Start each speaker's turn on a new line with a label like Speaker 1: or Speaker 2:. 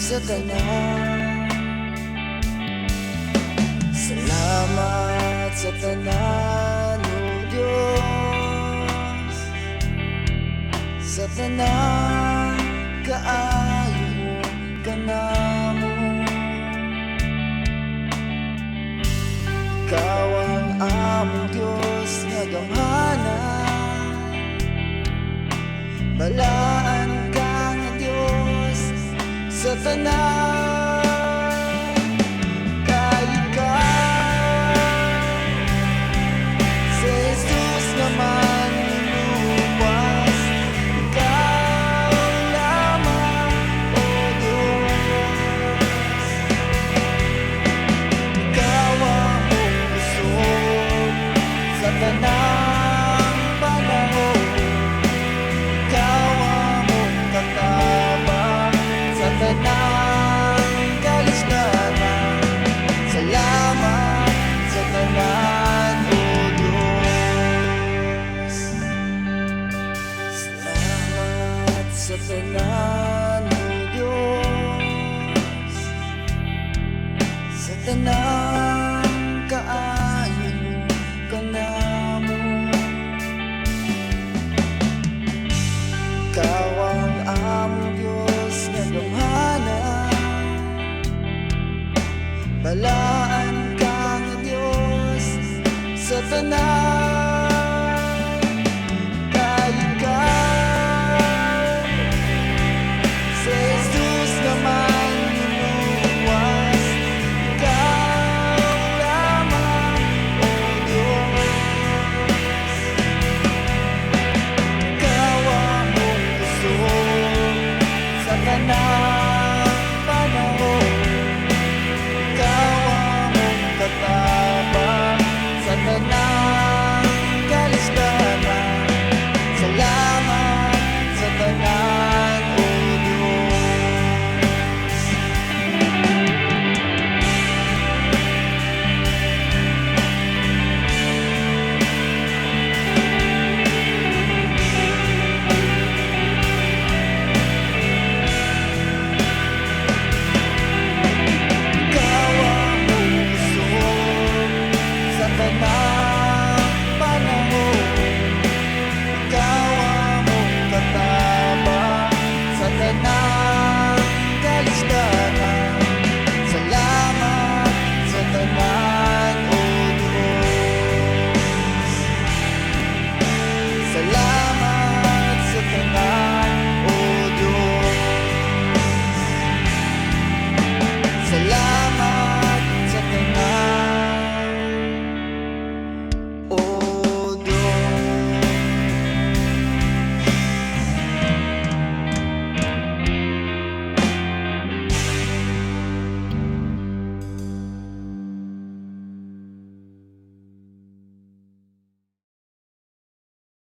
Speaker 1: sa tanan. Salamat sa tanan, O Diyos, sa tanan kaayo ka namo. Ikaw ang among Diyos nga gamhana, balaan ka nga Diyos sa tanan. Kay ikaw si Jesus naman lumuwas, ikaw lamang, O Diyos. Ikaw ang pusod sa tanang panahon, ikaw ang katabang sa tanang kalisdanan. Salamat sa tanan, O Diyos. Salamat sa tanan, O Diyos, sa tanang kaayo ka namo. Ikaw ang among Diyos nga gamhana, balaan ka nga Diyos sa tanan.